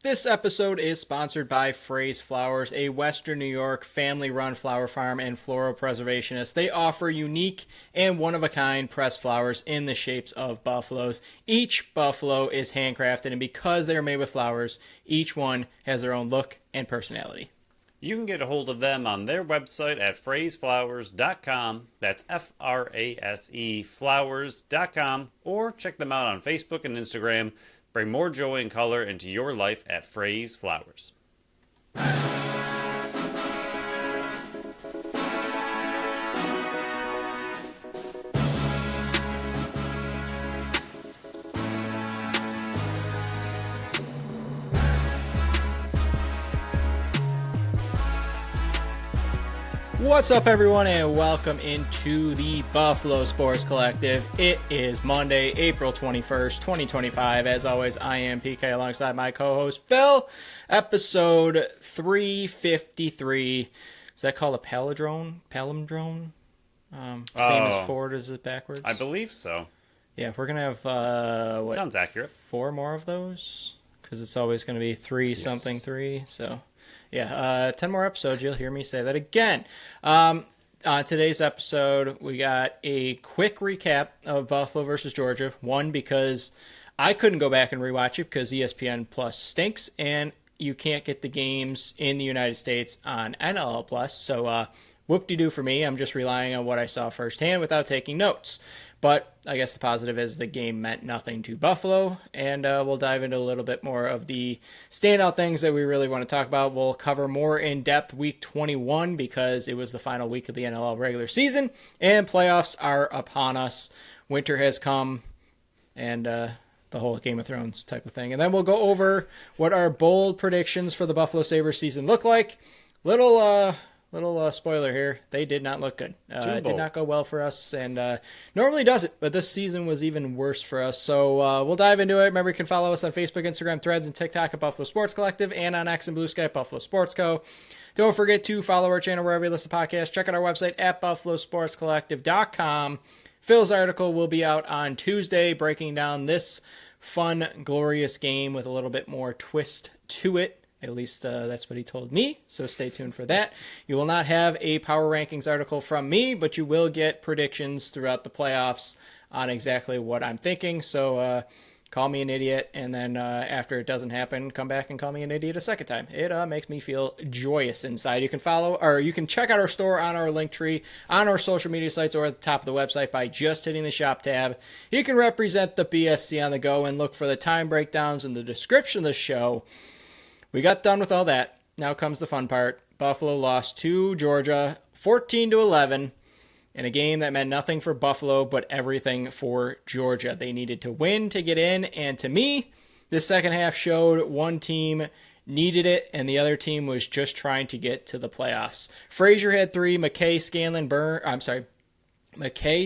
This episode is sponsored by Fraze Flowers, a Western New York family-run flower farm and floral preservationist. They offer unique and one-of-a-kind pressed flowers in the shapes of buffaloes. Each buffalo is handcrafted, and because they're made with flowers, each one has their own look and personality. You can get a hold of them on their website at phraseflowers.com. That's F-R-A-S-E flowers.com. Or check them out on Facebook and Instagram. Bring more joy and color into your life at Fraze Flowers. What's up, everyone, and welcome into the Buffalo Sports Collective. It is Monday, April 21st, 2025. As always, I am PK alongside my co-host, Phil. Episode 353. Is that called a palindrome? Palindrome? Same as Ford, is it backwards? I believe so. Yeah, we're going to have, Sounds accurate. 4 more of those? Because it's always going to be 3 something 3, so... Yeah, 10 more episodes, you'll hear me say that again. On today's episode, we got a quick recap of Buffalo versus Georgia. One, because I couldn't go back and rewatch it because ESPN Plus stinks, and you can't get the games in the United States on NLL Plus. So, whoop-de-doo for me. I'm just relying on what I saw firsthand without taking notes. But I guess the positive is the game meant nothing to Buffalo, and we'll dive into a little bit more of the standout things that we really want to talk about. We'll cover more in depth week 21 because it was the final week of the NLL regular season, and playoffs are upon us. Winter has come, and the whole Game of Thrones type of thing. And then we'll go over what our bold predictions for the Buffalo Sabres season look like. Little spoiler here. They did not look good. It did not go well for us, and normally doesn't, but this season was even worse for us. So we'll dive into it. Remember, you can follow us on Facebook, Instagram, Threads, and TikTok at Buffalo Sports Collective, and on X and Blue Sky at Buffalo Sports Co. Don't forget to follow our channel wherever you listen to podcasts. Check out our website at buffalosportscollective.com. Phil's article will be out on Tuesday, breaking down this fun, glorious game with a little bit more twist to it. At least that's what he told me, so stay tuned for that. You will not have a power rankings article from me, but you will get predictions throughout the playoffs on exactly what I'm thinking. So call me an idiot, and then after it doesn't happen, come back and call me an idiot a second time. It makes me feel joyous inside. You can you can check out our store on our link tree, on our social media sites, or at the top of the website by just hitting the shop tab. You can represent the BSC on the go and look for the time breakdowns in the description of the show. We got done with all that. Now comes the fun part. Buffalo lost to Georgia 14-11 in a game that meant nothing for Buffalo but everything for Georgia. They needed to win to get in, and to me, this second half showed one team needed it and the other team was just trying to get to the playoffs. Frazier had 3, McKay,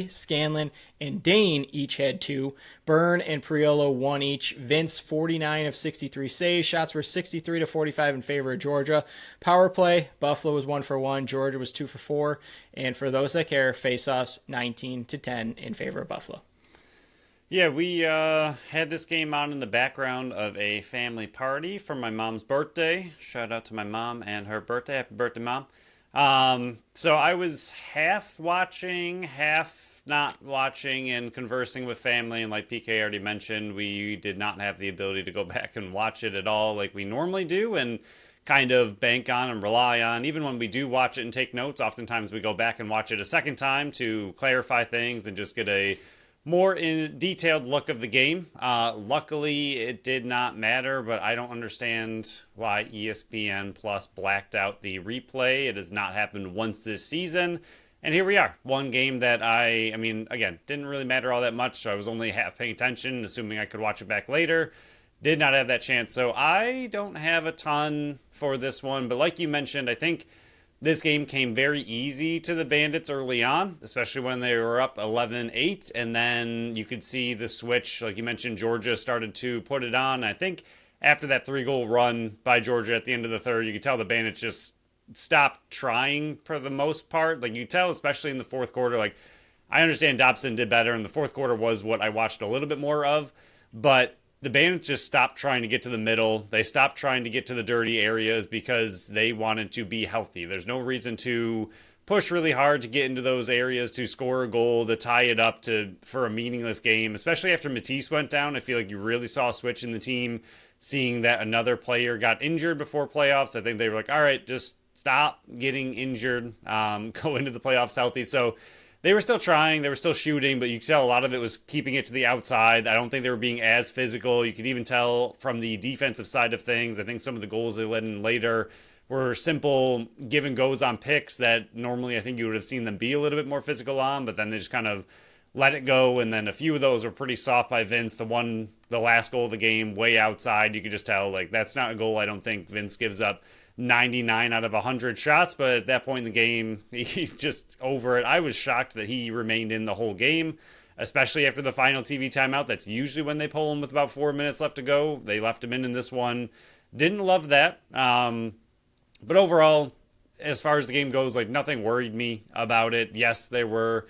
Scanlon, and Dane each had 2. Byrne and Priolo 1 each. Vince, 49 of 63 saves. Shots were 63-45 in favor of Georgia. Power play, Buffalo was 1 for 1. Georgia was 2 for 4. And for those that care, faceoffs 19-10 in favor of Buffalo. Yeah, we had this game on in the background of a family party for my mom's birthday. Shout out to my mom and her birthday. Happy birthday, Mom. So I was half watching, half not watching, and conversing with family. And like PK already mentioned, we did not have the ability to go back and watch it at all like we normally do and kind of bank on and rely on. Even when we do watch it and take notes, oftentimes we go back and watch it a second time to clarify things and just get a more in detailed look of the game. Luckily, it did not matter, but I don't understand why ESPN Plus blacked out the replay. It has not happened once this season. And here we are. One game that again, didn't really matter all that much, so I was only half paying attention, assuming I could watch it back later. Did not have that chance, so I don't have a ton for this one. But like you mentioned, I think this game came very easy to the Bandits early on, especially when they were up 11-8, and then you could see the switch. Like you mentioned, Georgia started to put it on. I think after that 3-goal run by Georgia at the end of the third, you could tell the Bandits just stopped trying for the most part. Like you tell, especially in the fourth quarter, like I understand Dobson did better, and the fourth quarter was what I watched a little bit more of, but the Bandits just stopped trying to get to the middle. They stopped trying to get to the dirty areas because they wanted to be healthy. There's no reason to push really hard to get into those areas to score a goal, to tie it up for a meaningless game, especially after Matisse went down. I feel like you really saw a switch in the team, seeing that another player got injured before playoffs. I think they were like, all right, just stop getting injured, go into the playoffs healthy. So they were still trying, they were still shooting, but you could tell a lot of it was keeping it to the outside. I don't think they were being as physical. You could even tell from the defensive side of things. I think some of the goals they let in later were simple give and goes on picks that normally I think you would have seen them be a little bit more physical on, but then they just kind of let it go. And then a few of those were pretty soft by Vince. The last goal of the game, way outside, you could just tell, like, that's not a goal I don't think Vince gives up 99 out of 100 shots, but at that point in the game, he just over it. I was shocked that he remained in the whole game, especially after the final TV timeout. That's usually when they pull him with about 4 minutes left to go. They left him in this one. Didn't love that. But overall, as far as the game goes, like, nothing worried me about it. Yes, there were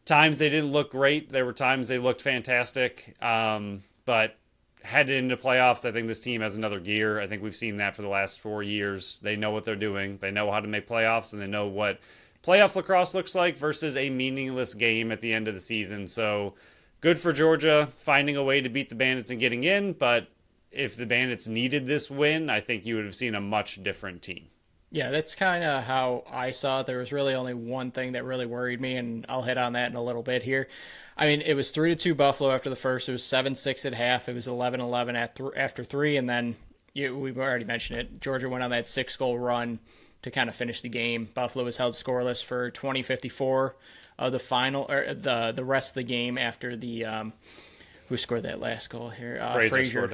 times they didn't look great. There were times they looked fantastic. But headed into playoffs, I think this team has another gear. I think we've seen that for the last 4 years. They know what they're doing. They know how to make playoffs, and they know what playoff lacrosse looks like versus a meaningless game at the end of the season. So good for Georgia finding a way to beat the Bandits and getting in. But if the Bandits needed this win, I think you would have seen a much different team. Yeah, that's kind of how I saw it. There was really only one thing that really worried me, and I'll hit on that in a little bit here. I mean, it was 3-2 Buffalo after the first. It was 7-6 at half. It was 11-11 after three, and then we've already mentioned it. Georgia went on that 6-goal run to kind of finish the game. Buffalo was held scoreless for 20-54 of the final, or the rest of the game after the who scored that last goal here?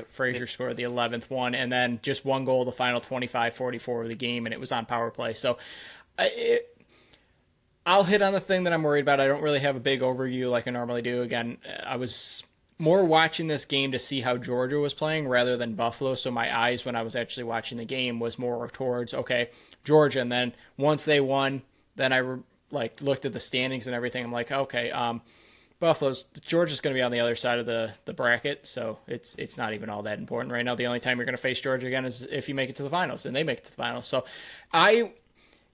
Frazier scored the 11th one, and then just one goal, the final 25-44 of the game, and it was on power play. So I'll hit on the thing that I'm worried about. I don't really have a big overview like I normally do. Again, I was more watching this game to see how Georgia was playing rather than Buffalo, so my eyes when I was actually watching the game was more towards, okay, Georgia, and then once they won, then I looked at the standings and everything. I'm like, okay, Georgia's going to be on the other side of the bracket, so it's not even all that important right now. The only time you're going to face Georgia again is if you make it to the finals, and they make it to the finals. So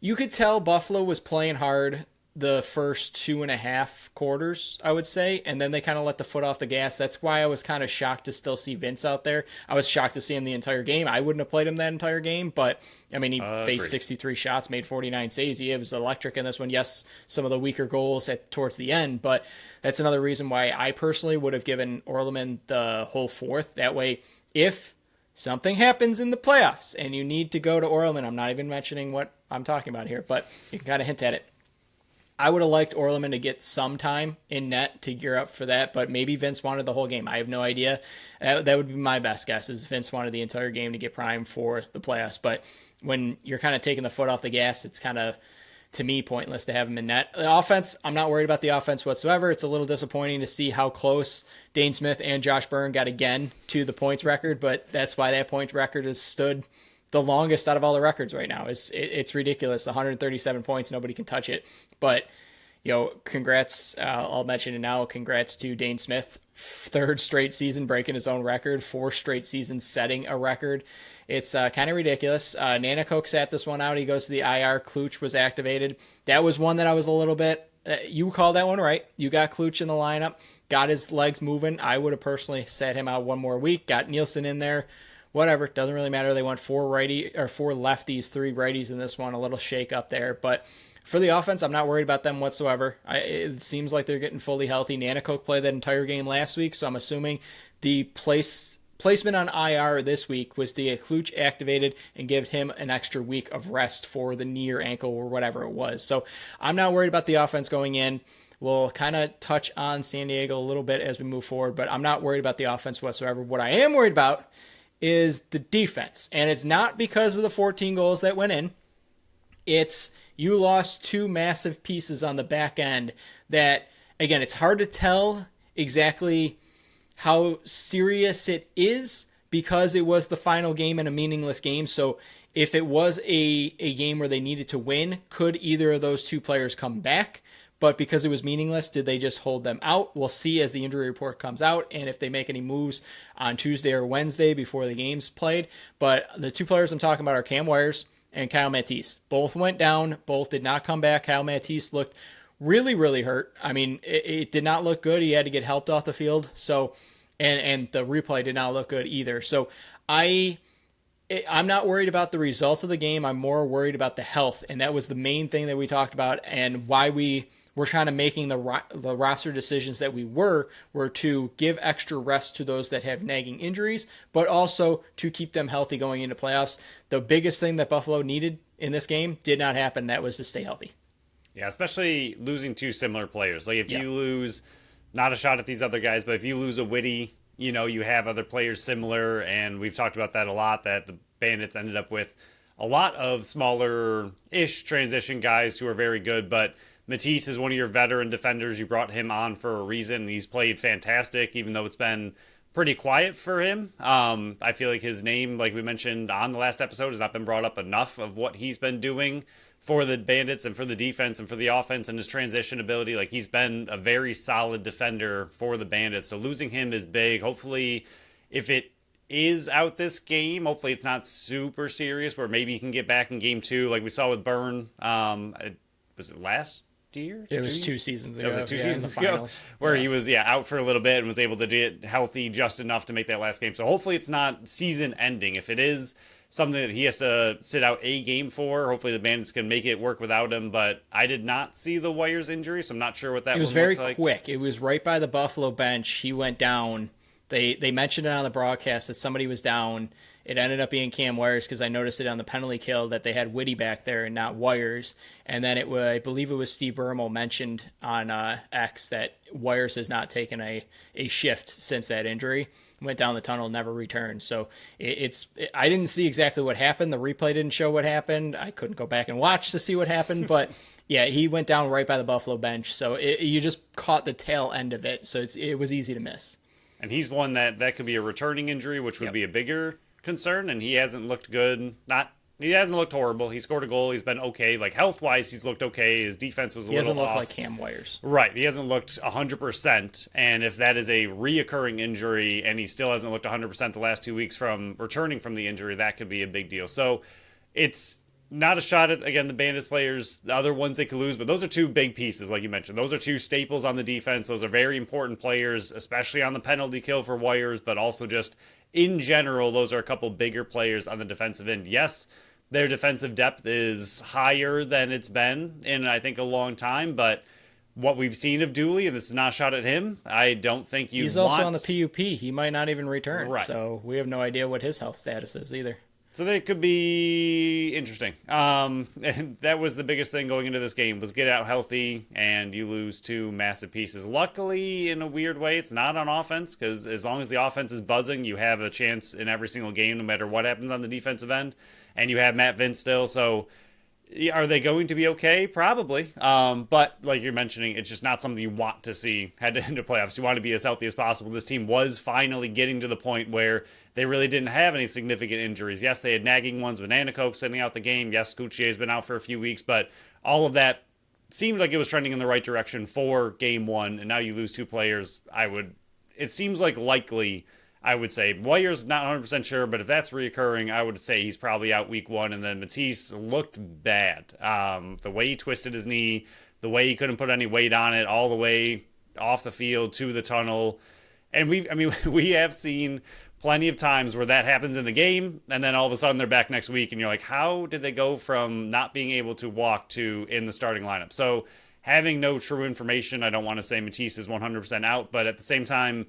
you could tell Buffalo was playing hard the first 2.5 quarters, I would say, and then they kind of let the foot off the gas. That's why I was kind of shocked to still see Vince out there. I was shocked to see him the entire game. I wouldn't have played him that entire game, but I mean, he faced 63 shots, made 49 saves. He was electric in this one. Yes, some of the weaker goals towards the end, but that's another reason why I personally would have given Orleman the whole fourth. That way, if something happens in the playoffs and you need to go to Orleman, I'm not even mentioning what I'm talking about here, but you can kind of hint at it. I would have liked Orleman to get some time in net to gear up for that, but maybe Vince wanted the whole game. I have no idea. That would be my best guess, is Vince wanted the entire game to get primed for the playoffs. But when you're kind of taking the foot off the gas, it's kind of, to me, pointless to have him in net. The offense, I'm not worried about the offense whatsoever. It's a little disappointing to see how close Dane Smith and Josh Byrne got again to the points record, but that's why that points record has stood the longest out of all the records right now. It's ridiculous. 137 points, nobody can touch it. But, congrats. I'll mention it now. Congrats to Dane Smith. 3rd straight season breaking his own record. 4th straight season setting a record. It's kind of ridiculous. Nanacoke sat this one out. He goes to the IR. Kluch was activated. That was one that I was a little bit... you called that one right. You got Kluch in the lineup. Got his legs moving. I would have personally sat him out one more week. Got Nielsen in there. Whatever, doesn't really matter. They went 4 lefties, 3 righties in this one. A little shake up there, but for the offense, I'm not worried about them whatsoever. It seems like they're getting fully healthy. Nanacoke played that entire game last week, so I'm assuming the placement on IR this week was to get Kluch activated and give him an extra week of rest for the knee or ankle or whatever it was. So I'm not worried about the offense going in. We'll kind of touch on San Diego a little bit as we move forward, but I'm not worried about the offense whatsoever. What I am worried about is the defense. And it's not because of the 14 goals that went in. It's you lost 2 massive pieces on the back end that, again, it's hard to tell exactly how serious it is because it was the final game in a meaningless game. So if it was a game where they needed to win, could either of those 2 players come back? but because it was meaningless, did they just hold them out? We'll see as the injury report comes out and if they make any moves on Tuesday or Wednesday before the game's played. But the two players I'm talking about are Cam Wires and Kyle Matisse. Both went down. Both did not come back. Kyle Matisse looked really, really hurt. I mean, it did not look good. He had to get helped off the field. So, and the replay did not look good either. So I'm not worried about the results of the game. I'm more worried about the health. And that was the main thing that we talked about and why we were kind of making the roster decisions that we were to give extra rest to those that have nagging injuries, but also to keep them healthy going into playoffs. The biggest thing that Buffalo needed in this game did not happen. That was to stay healthy. Yeah, especially losing two similar players. Like if you lose, not a shot at these other guys, but if you lose a Witty, you have other players similar, and we've talked about that a lot, that the Bandits ended up with a lot of smaller-ish transition guys who are very good, but Matisse is one of your veteran defenders. You brought him on for a reason. He's played fantastic, even though it's been pretty quiet for him. I feel like his name, like we mentioned on the last episode, has not been brought up enough of what he's been doing for the Bandits and for the defense and for the offense and his transition ability. Like, he's been a very solid defender for the Bandits. So losing him is big. Hopefully, if it is out this game, hopefully it's not super serious where maybe he can get back in game 2 like we saw with Byrne. Was it last year? It was 2 seasons ago. It was 2 seasons ago where he was out for a little bit and was able to get healthy just enough to make that last game. So hopefully it's not season ending. If it is something that he has to sit out a game for, hopefully the Bandits can make it work without him. But I did not see the Wires injury, so I'm not sure what that was. It was very quick. It was right by the Buffalo bench. He went down. They mentioned it on the broadcast that somebody was down. It ended up being Cam Wires because I noticed it on the penalty kill that they had Witty back there and not Wires. And then I believe it was Steve Bermel mentioned on X that Wires has not taken a shift since that injury. Went down the tunnel, never returned. So I didn't see exactly what happened. The replay didn't show what happened. I couldn't go back and watch to see what happened. But yeah, he went down right by the Buffalo bench. So you just caught the tail end of it. So it was easy to miss. And he's one that could be a returning injury, which would be a bigger concern. And he hasn't looked good. He hasn't looked horrible. He scored a goal. He's been okay. Like, health-wise, he's looked okay. His defense was a little off. He hasn't looked like Cam Wires. Right. He hasn't looked 100%. And if that is a reoccurring injury and he still hasn't looked 100% the last 2 weeks from returning from the injury, that could be a big deal. So it's not a shot at, again, the Bandits players, the other ones they could lose, but those are two big pieces, like you mentioned. Those are two staples on the defense. Those are very important players, especially on the penalty kill for Wires, but also just in general, those are a couple bigger players on the defensive end. Yes, their defensive depth is higher than it's been in, I think, a long time, but what we've seen of Dooley, and this is not a shot at him, I don't think He's also on the PUP. He might not even return, right. So we have no idea what his health status is either. So they could be interesting. And that was the biggest thing going into this game, was get out healthy, and you lose two massive pieces. Luckily, in a weird way, it's not on offense, because as long as the offense is buzzing, you have a chance in every single game, no matter what happens on the defensive end. And you have Matt Vince still, so are they going to be okay? Probably. But like you're mentioning, it's just not something you want to see head into playoffs. You want to be as healthy as possible. This team was finally getting to the point where they really didn't have any significant injuries. Yes, they had nagging ones, Banana Coke sitting out the game. Yes, Coutier's been out for a few weeks, but all of that seemed like it was trending in the right direction for game one, and now you lose two players. It seems like likely, I would say. Wires, not 100% sure, but if that's reoccurring, I would say he's probably out week one. And then Matisse looked bad. The way he twisted his knee, the way he couldn't put any weight on it, all the way off the field to the tunnel. And we have seen plenty of times where that happens in the game, and then all of a sudden they're back next week, and you're like, how did they go from not being able to walk to in the starting lineup? So having no true information, I don't want to say Matisse is 100% out, but at the same time,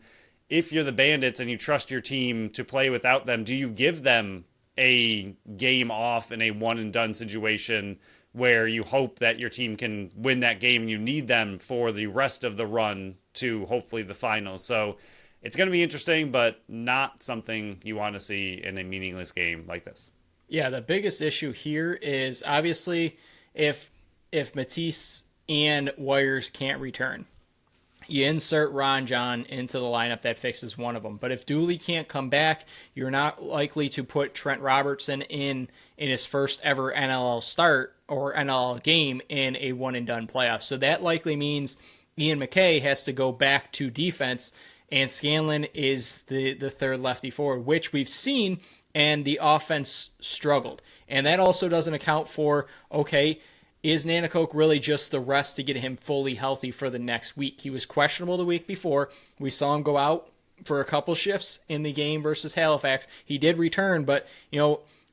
if you're the Bandits and you trust your team to play without them, do you give them a game off in a one-and-done situation where you hope that your team can win that game and you need them for the rest of the run to hopefully the finals? So it's going to be interesting, but not something you want to see in a meaningless game like this. Yeah, the biggest issue here is obviously if Matisse and Wires can't return, you insert Ron John into the lineup, that fixes one of them. But if Dooley can't come back, you're not likely to put Trent Robertson in his first ever NLL start or NLL game in a one-and-done playoff. So that likely means Ian McKay has to go back to defense, and Scanlon is the third lefty forward, which we've seen, and the offense struggled. And that also doesn't account for, okay, is Nanakoke really just the rest to get him fully healthy for the next week? He was questionable the week before. We saw him go out for a couple shifts in the game versus Halifax. He did return, but,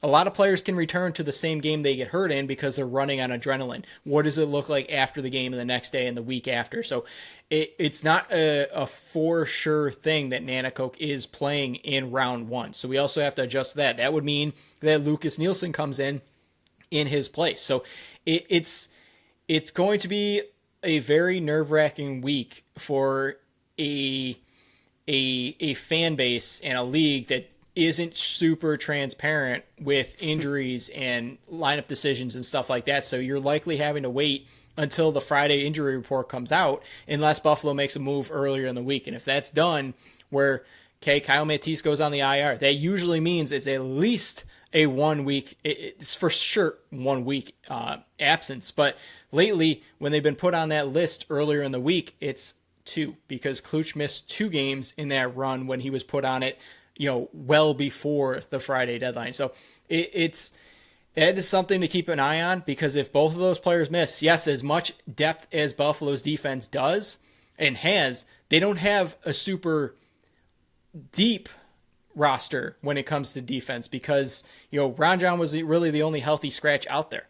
a lot of players can return to the same game they get hurt in because they're running on adrenaline. What does it look like after the game and the next day and the week after? So it's not a for sure thing that Nanakoke is playing in round one. So we also have to adjust that. That would mean that Lucas Nielsen comes in his place. So it's going to be a very nerve-wracking week for a fan base and a league that isn't super transparent with injuries and lineup decisions and stuff like that. So you're likely having to wait until the Friday injury report comes out unless Buffalo makes a move earlier in the week. And if that's done, where Kyle Matisse goes on the IR, that usually means it's at least a 1 week, it's for sure 1 week absence. But lately, when they've been put on that list earlier in the week, it's 2, because Kluch missed 2 games in that run when he was put on it, well before the Friday deadline. So it is something to keep an eye on, because if both of those players miss, yes, as much depth as Buffalo's defense does and has, they don't have a super deep roster when it comes to defense, because Ron John was really the only healthy scratch out there.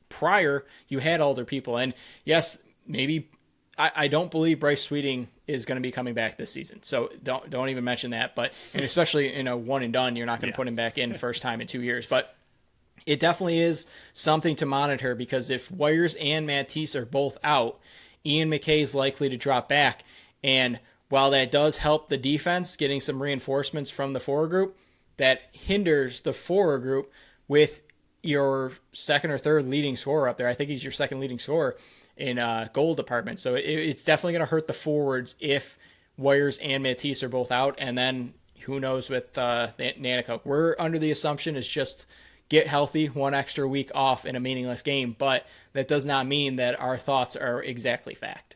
Prior you had older people, and yes, maybe I don't believe Bryce Sweeting is going to be coming back this season, so don't even mention that. But and especially in a one and done, you're not going to put him back in first time in 2 years. But it definitely is something to monitor, because if Wires and Matisse are both out, Ian McKay is likely to drop back, and while that does help the defense, getting some reinforcements from the forward group, that hinders the forward group with your second or third leading scorer up there. I think he's your second leading scorer in goal department. So it's definitely going to hurt the forwards if Wires and Matisse are both out. And then who knows with Nanakoke. We're under the assumption is just get healthy, 1 extra week off in a meaningless game. But that does not mean that our thoughts are exactly fact.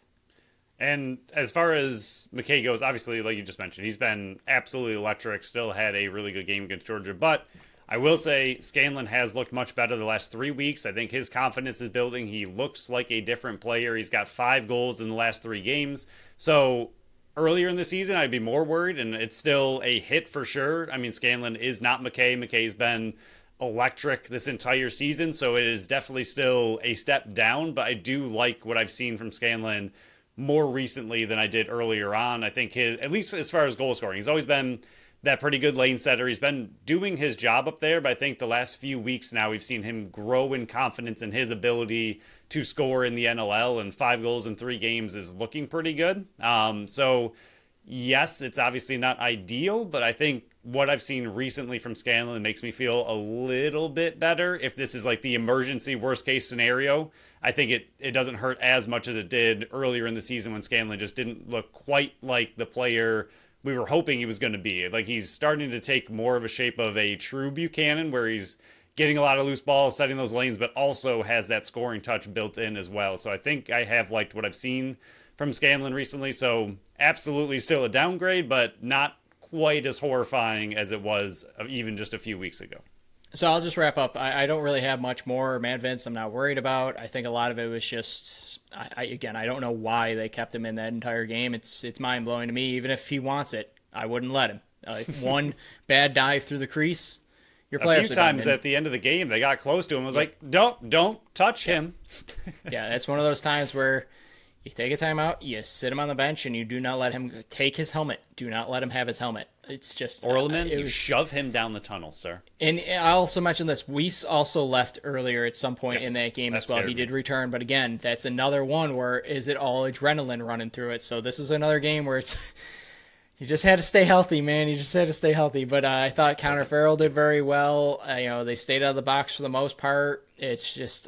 And as far as McKay goes, obviously, like you just mentioned, he's been absolutely electric, still had a really good game against Georgia. But I will say Scanlon has looked much better the last 3 weeks. I think his confidence is building. He looks like a different player. He's got 5 goals in the last 3 games. So earlier in the season, I'd be more worried, and it's still a hit for sure. I mean, Scanlon is not McKay. McKay's been electric this entire season, so it is definitely still a step down. But I do like what I've seen from Scanlon more recently than I did earlier on. I think at least as far as goal scoring, he's always been that pretty good lane setter. He's been doing his job up there, but I think the last few weeks now we've seen him grow in confidence in his ability to score in the NLL, and 5 goals in 3 games is looking pretty good. So yes, it's obviously not ideal, but I think what I've seen recently from Scanlon makes me feel a little bit better. If this is like the emergency worst case scenario, I think it doesn't hurt as much as it did earlier in the season when Scanlon just didn't look quite like the player we were hoping he was going to be. Like, he's starting to take more of a shape of a true Buchanan, where he's getting a lot of loose balls, setting those lanes, but also has that scoring touch built in as well. So I think I have liked what I've seen from Scanlon recently. So absolutely still a downgrade, but not quite as horrifying as it was even just a few weeks ago. So I'll just wrap up. I don't really have much more. Mad Vince, I'm not worried about. I think a lot of it was just, I don't know why they kept him in that entire game. It's mind-blowing to me. Even if he wants it, I wouldn't let him. One bad dive through the crease, your players. A few times at the end of the game, they got close to him. I was like, don't touch him. Yeah, that's one of those times where you take a timeout, you sit him on the bench, and you do not let him take his helmet. Do not let him have his helmet. It's just Orleman, you shove him down the tunnel, sir. And I also mentioned this. Weiss also left earlier at some point in that game as well. He did return, but again, that's another one where is it all adrenaline running through it? So this is another game where it's you just had to stay healthy, man. You just had to stay healthy. But I thought Connor Farrell did very well. They stayed out of the box for the most part. It's just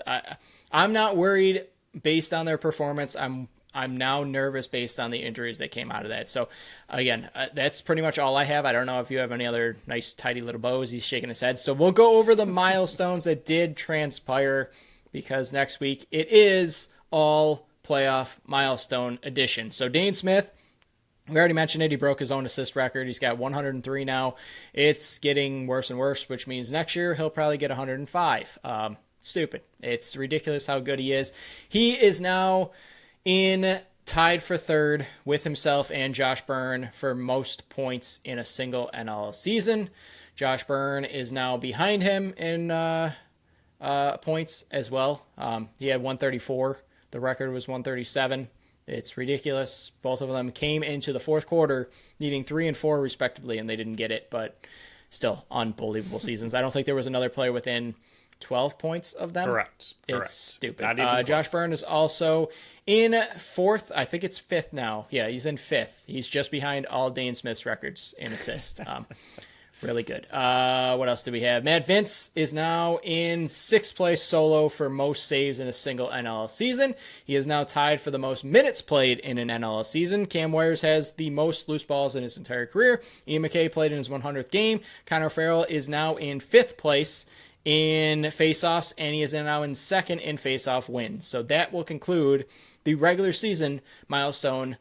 I'm not worried based on their performance. I'm I'm now nervous based on the injuries that came out of that. So, again, that's pretty much all I have. I don't know if you have any other nice, tidy little bows. He's shaking his head. So we'll go over the milestones that did transpire, because next week it is all playoff milestone edition. So Dane Smith, we already mentioned it. He broke his own assist record. He's got 103 now. It's getting worse and worse, which means next year he'll probably get 105. Stupid. It's ridiculous how good he is. He is now tied for third with himself and Josh Byrne for most points in a single NL season. Josh Byrne is now behind him in points as well. He had 134. The record was 137. It's ridiculous. Both of them came into the fourth quarter needing 3 and 4 respectively, and they didn't get it, but still unbelievable seasons. I don't think there was another player within 12 points of them. Correct. It's stupid. Not even Josh Byrne is also in fourth. I think it's fifth now. Yeah, he's in fifth. He's just behind all Dane Smith's records in assist. Really good. What else do we have? Matt Vince is now in sixth place solo for most saves in a single NL season. He is now tied for the most minutes played in an NL season. Cam Wires has the most loose balls in his entire career. Ian McKay played in his 100th game. Connor Farrell is now in fifth place in faceoffs, and he is now in second in faceoff wins. So that will conclude the regular season milestone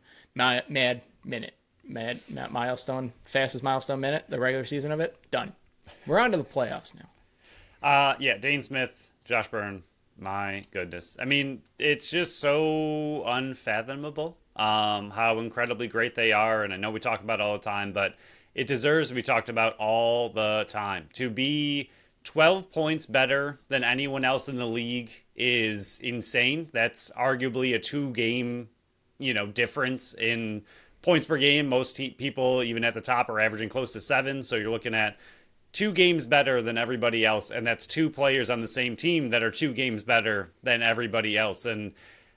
milestone, fastest milestone minute, the regular season of it, done. We're on to the playoffs now. Yeah, Dane Smith, Josh Byrne, my goodness. I mean, it's just so unfathomable how incredibly great they are, and I know we talk about it all the time, but it deserves to be talked about all the time. To be 12 points better than anyone else in the league is insane. That's arguably a 2-game, difference in points per game. Most people, even at the top, are averaging close to 7. So you're looking at 2 games better than everybody else. And that's 2 players on the same team that are 2 games better than everybody else. And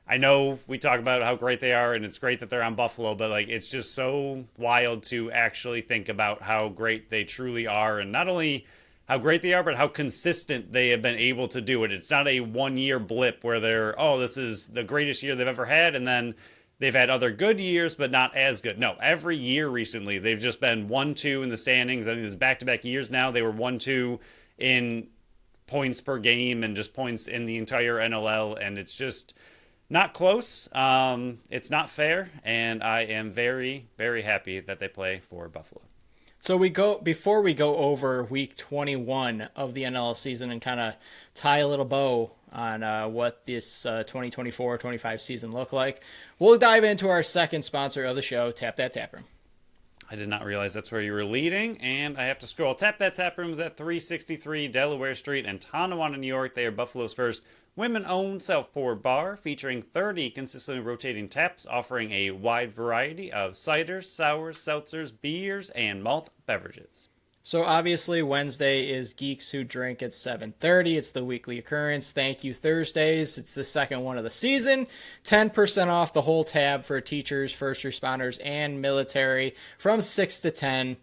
I know we talk about how great they are, and it's great that they're on Buffalo, but it's just so wild to actually think about how great they truly are. And not only how great they are, but how consistent they have been able to do it. It's not a 1-year blip where this is the greatest year they've ever had, and then they've had other good years, but not as good. No, every year recently, they've just been 1-2 in the standings. I think it's back-to-back years now. They were 1-2 in points per game and just points in the entire NLL, and it's just not close. It's not fair, and I am very, very happy that they play for Buffalo. So before we go over week 21 of the NL season and kind of tie a little bow on what this 2024-25 season look like, we'll dive into our second sponsor of the show, Tap That Tap Room. I did not realize that's where you were leading, and I have to scroll. Tap That Tap Room is at 363 Delaware Street in Tonawanda, New York. They are Buffalo's first women-owned self-pour bar, featuring 30 consistently rotating taps, offering a wide variety of ciders, sours, seltzers, beers, and malt beverages. So obviously Wednesday is Geeks Who Drink at 7:30. It's the weekly occurrence. Thank you Thursdays. It's the second one of the season. 10% off the whole tab for teachers, first responders, and military from 6 to 10.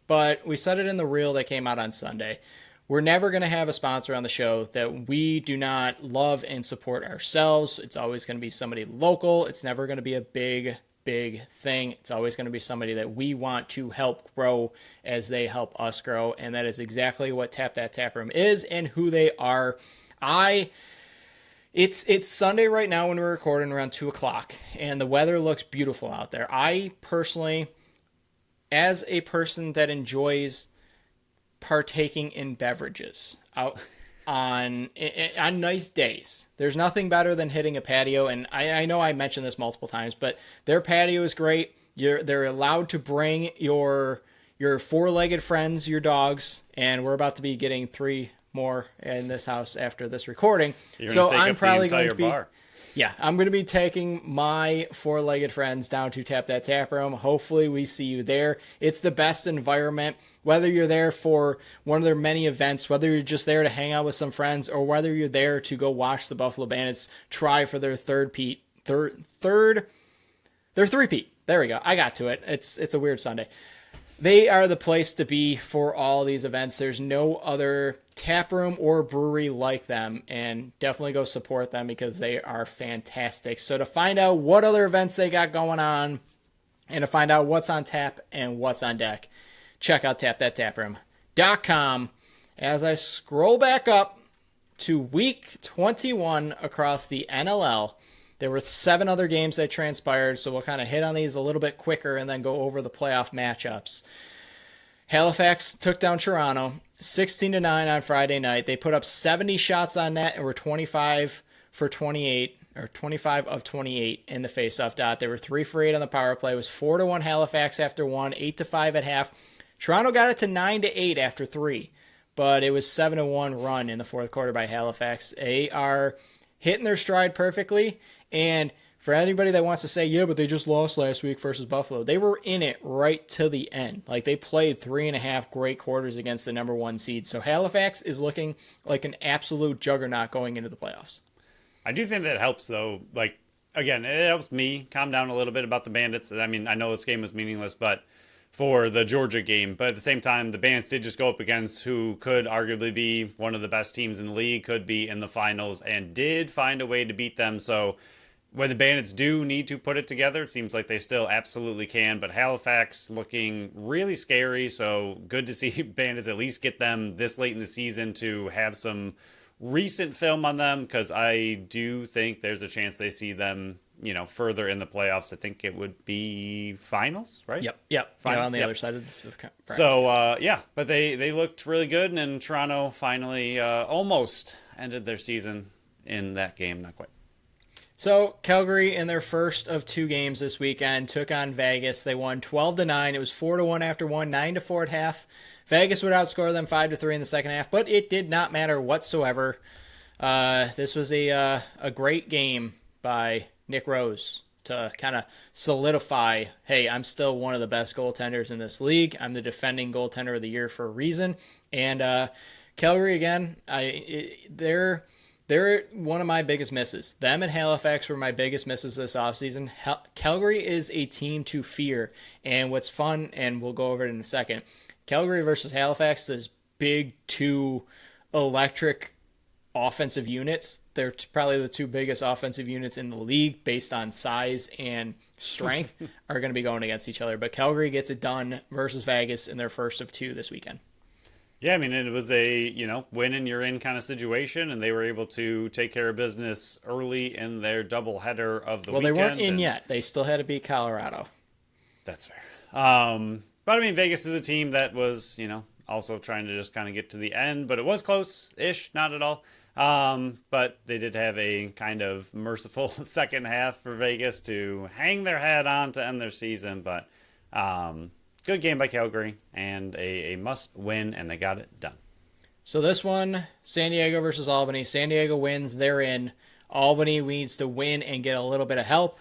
But we said it in the reel that came out on Sunday. We're never going to have a sponsor on the show that we do not love and support ourselves. It's always going to be somebody local. It's never going to be a big thing. It's always going to be somebody that we want to help grow as they help us grow. And that is exactly what Tap That Tap Room is and who they are. It's Sunday right now when we're recording around 2:00, and the weather looks beautiful out there. I personally, as a person that enjoys partaking in beverages out on nice days, there's nothing better than hitting a patio. And I know I mentioned this multiple times, but their patio is great. They're allowed to bring your 4-legged friends, your dogs, and we're about to be getting 3 more in this house after this recording. So I'm probably going to be bar. Yeah, I'm going to be taking my 4-legged friends down to Tap That Tap Room. Hopefully we see you there. It's the best environment, whether you're there for one of their many events, whether you're just there to hang out with some friends, or whether you're there to go watch the Buffalo Bandits try for their three-peat. There we go. I got to it. It's a weird Sunday. They are the place to be for all these events. There's no other tap room or brewery like them, and definitely go support them because they are fantastic. So to find out what other events they got going on and to find out what's on tap and what's on deck, check out tapthattaproom.com. As I scroll back up to week 21 across the NLL, there were 7 other games that transpired, so we'll kind of hit on these a little bit quicker and then go over the playoff matchups. Halifax took down Toronto 16-9 on Friday night. They put up 70 shots on net and were 25 for 28, or 25 of 28 in the faceoff dot. They were 3 for 8 on the power play. It was 4-1 Halifax after 1, 8-5 at half. Toronto got it to 9-8 after 3, but it was 7-1 run in the fourth quarter by Halifax. They are hitting their stride perfectly. And for anybody that wants to say, yeah, but they just lost last week versus Buffalo, they were in it right to the end. Like, they played 3.5 great quarters against the number 1 seed. So Halifax is looking like an absolute juggernaut going into the playoffs. I do think that helps, though. Like, again, it helps me calm down a little bit about the Bandits. I mean, I know this game was meaningless, but for the Georgia game. But at the same time, the Bandits did just go up against who could arguably be one of the best teams in the league, could be in the finals, and did find a way to beat them. So when the Bandits do need to put it together, it seems like they still absolutely can. But Halifax looking really scary, so good to see Bandits at least get them this late in the season to have some recent film on them, because I do think there's a chance they see them, further in the playoffs. I think it would be finals, right? Yep. Finals, on the other side of the bracket. So, but they looked really good, and Toronto finally almost ended their season in that game. Not quite. So Calgary, in their first of 2 games this weekend, took on Vegas. They won 12-9. It was 4-1 after 1, 9-4 at half. Vegas would outscore them 5-3 in the second half, but it did not matter whatsoever. This was a great game by Nick Rose to kind of solidify, hey, I'm still one of the best goaltenders in this league. I'm the defending goaltender of the year for a reason. And Calgary, again, they're one of my biggest misses. Them and Halifax were my biggest misses this offseason. Calgary is a team to fear. And what's fun, and we'll go over it in a second, Calgary versus Halifax is big 2 electric offensive units. They're probably the 2 biggest offensive units in the league based on size and strength are going to be going against each other. But Calgary gets it done versus Vegas in their first of 2 this weekend. Yeah, I mean, it was a, win and you're in kind of situation, and they were able to take care of business early in their doubleheader of the weekend. Well, they weren't in yet. They still had to beat Colorado. That's fair. But, I mean, Vegas is a team that was, also trying to just kind of get to the end, but it was close-ish, not at all. But they did have a kind of merciful second half for Vegas to hang their hat on to end their season, but good game by Calgary, and a must-win, and they got it done. So this one, San Diego versus Albany. San Diego wins, they're in. Albany needs to win and get a little bit of help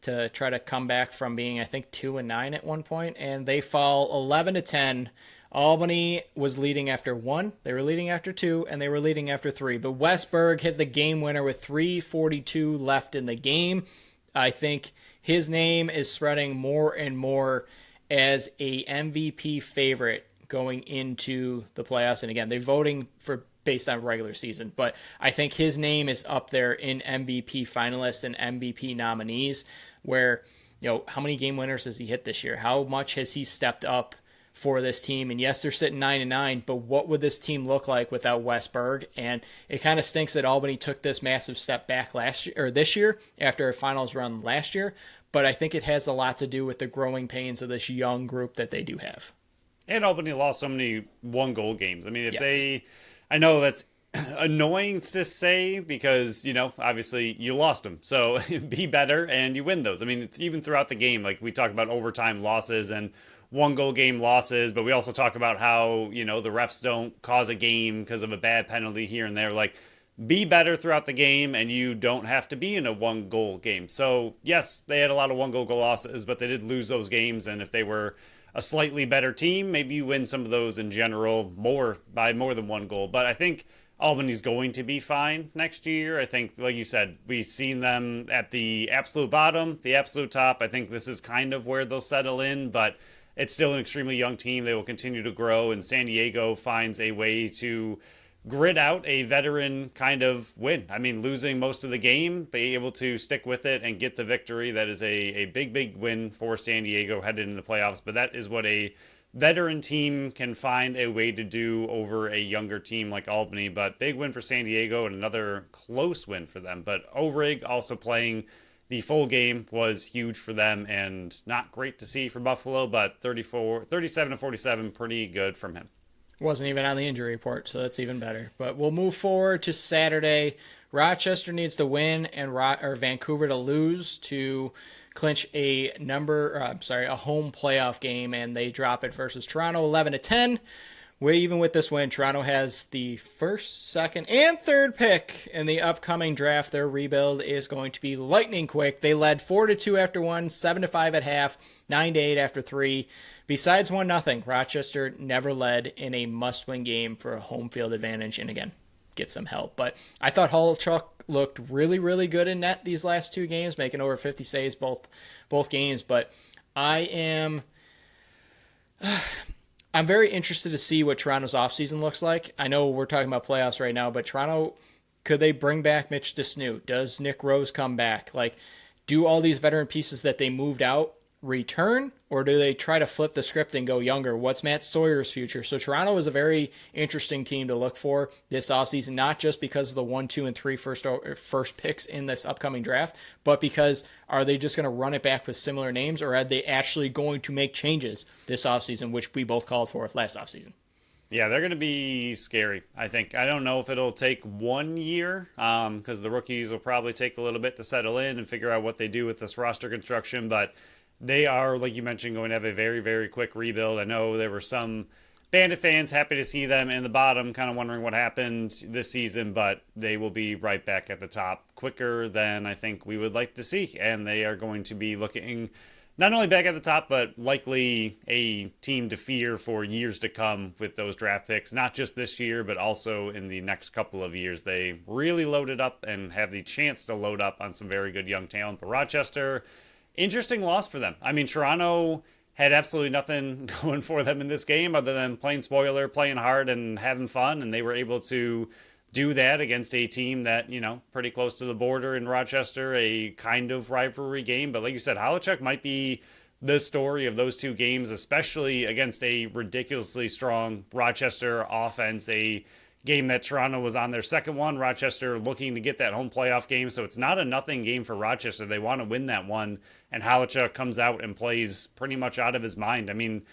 to try to come back from being, I think, 2-9 at one point, and they fall 11-10. Albany was leading after 1, they were leading after 2, and they were leading after 3. But Westberg hit the game winner with 3:42 left in the game. I think his name is spreading more and more as a MVP favorite going into the playoffs. And again, they're voting for based on regular season, but I think his name is up there in MVP finalists and MVP nominees, where, how many game winners has he hit this year? How much has he stepped up for this team? And yes, they're sitting 9-9, but what would this team look like without Westberg? And it kind of stinks that Albany took this massive step back this year after a finals run last year. But I think it has a lot to do with the growing pains of this young group that they do have. And Albany lost so many 1-goal games. I mean, I know that's annoying to say because, obviously you lost them. So be better and you win those. I mean, even throughout the game, like we talk about overtime losses and 1-goal game losses, but we also talk about how, the refs don't cause a game because of a bad penalty here and there. Like, be better throughout the game, and you don't have to be in a 1-goal game. So, yes, they had a lot of 1-goal losses, but they did lose those games, and if they were a slightly better team, maybe you win some of those in general by more than 1 goal. But I think Albany's going to be fine next year. I think, like you said, we've seen them at the absolute bottom, the absolute top. I think this is kind of where they'll settle in, but it's still an extremely young team. They will continue to grow, and San Diego finds a way to grit out a veteran kind of win. I mean, losing most of the game, be able to stick with it and get the victory. That is a big, big win for San Diego headed into the playoffs. But that is what a veteran team can find a way to do over a younger team like Albany. But big win for San Diego and another close win for them. But O'Rig also playing the full game was huge for them and not great to see for Buffalo, but 37 to 47, pretty good from him. Wasn't even on the injury report, so that's even better. But we'll move forward to Saturday. Rochester needs to win and Vancouver to lose to clinch a home playoff game, and they drop it versus Toronto 11-10. Even with this win, Toronto has the first, second, and third pick in the upcoming draft. Their rebuild is going to be lightning quick. They led 4-2 after 1, 7-5 at half, 9-8 after 3. Besides 1-0, Rochester never led in a must-win game for a home field advantage, and again, get some help. But I thought Holochuk looked really, really good in net these last two games, making over 50 saves both games. But I'm very interested to see what Toronto's offseason looks like. I know we're talking about playoffs right now, but Toronto, could they bring back Mitch DeSnoot? Does Nick Rose come back? Do all these veteran pieces that they moved out return, or do they try to flip the script and go younger? What's Matt Sawyer's future? So Toronto is a very interesting team to look for this offseason, not just because of the 1, 2, and 3 first picks in this upcoming draft, but because are they just going to run it back with similar names, or are they actually going to make changes this offseason, which we both called for last offseason? Yeah, they're going to be scary, I think. I don't know if it'll take 1 year, because the rookies will probably take a little bit to settle in and figure out what they do with this roster construction, but they are, like you mentioned, going to have a very, very quick rebuild. I know there were some Bandit fans happy to see them in the bottom, kind of wondering what happened this season, but they will be right back at the top quicker than I think we would like to see. And they are going to be looking not only back at the top, but likely a team to fear for years to come with those draft picks, not just this year, but also in the next couple of years. They really loaded up and have the chance to load up on some very good young talent. But Rochester, interesting loss for them. I mean, Toronto had absolutely nothing going for them in this game other than playing spoiler, playing hard, and having fun, and they were able to do that against a team that, pretty close to the border in Rochester, a kind of rivalry game. But like you said, Holochuk might be the story of those two games, especially against a ridiculously strong Rochester offense, a game that Toronto was on their second one. Rochester looking to get that home playoff game, so it's not a nothing game for Rochester. They want to win that one, and Holochuk comes out and plays pretty much out of his mind. I mean,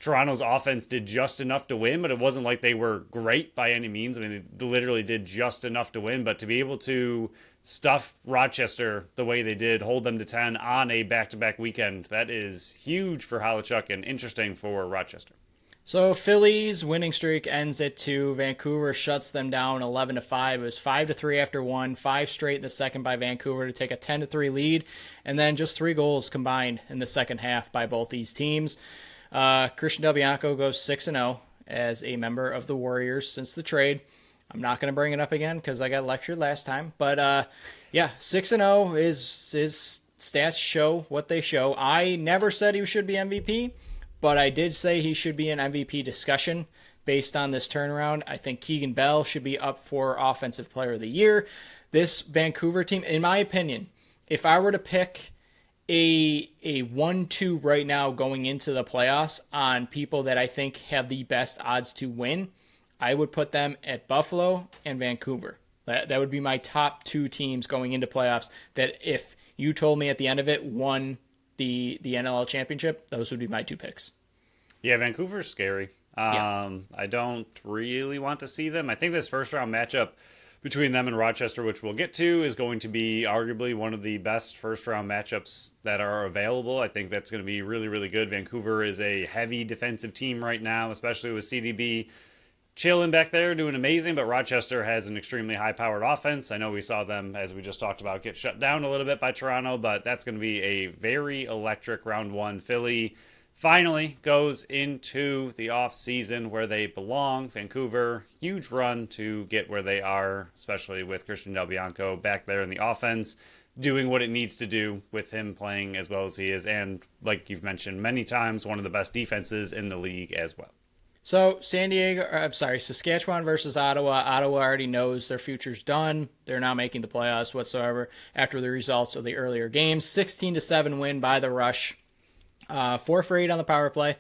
Toronto's offense did just enough to win, but it wasn't like they were great by any means. I mean, they literally did just enough to win, but to be able to stuff Rochester the way they did, hold them to 10 on a back-to-back weekend, that is huge for Holochuk and interesting for Rochester. So Philly's winning streak ends at 2. Vancouver shuts them down 11-5. It was 5-3 after 1, 5 straight in the second by Vancouver to take a 10-3 lead, and then just 3 goals combined in the second half by both these teams. Christian Del Bianco goes 6-0 as a member of the Warriors since the trade. I'm not going to bring it up again because I got lectured last time. But 6-0 is his stats show what they show. I never said he should be MVP, but I did say he should be an MVP discussion based on this turnaround. I think Keegan Bell should be up for Offensive Player of the Year. This Vancouver team, in my opinion, if I were to pick a 1-2 right now going into the playoffs on people that I think have the best odds to win, I would put them at Buffalo and Vancouver. That would be my top 2 teams going into playoffs that if you told me at the end of it won the NLL championship, those would be my 2 picks. Yeah, Vancouver's scary. I don't really want to see them. I think this first round matchup between them and Rochester, which we'll get to, is going to be arguably one of the best first round matchups that are available. I think that's going to be really, really good. Vancouver is a heavy defensive team right now, especially with CDB chilling back there, doing amazing, but Rochester has an extremely high-powered offense. I know we saw them, as we just talked about, get shut down a little bit by Toronto, but that's going to be a very electric round 1. Philly finally goes into the off-season where they belong. Vancouver, huge run to get where they are, especially with Christian Del Bianco back there in the offense. doing what it needs to do with him playing as well as he is. And like you've mentioned many times, one of the best defenses in the league as well. So Saskatchewan versus Ottawa. Ottawa already knows their future's done. They're not making the playoffs whatsoever after the results of the earlier games. 16-7 win by the Rush. 4 for 8 on the power play.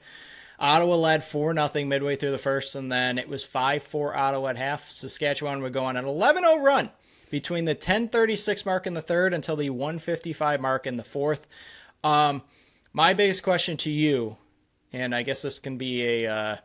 Ottawa led 4-0 midway through the first, and then it was 5-4 Ottawa at half. Saskatchewan would go on an 11-0 run between the 10:36 mark in the third until the 1:55 mark in the fourth. My biggest question to you, and I guess this can be a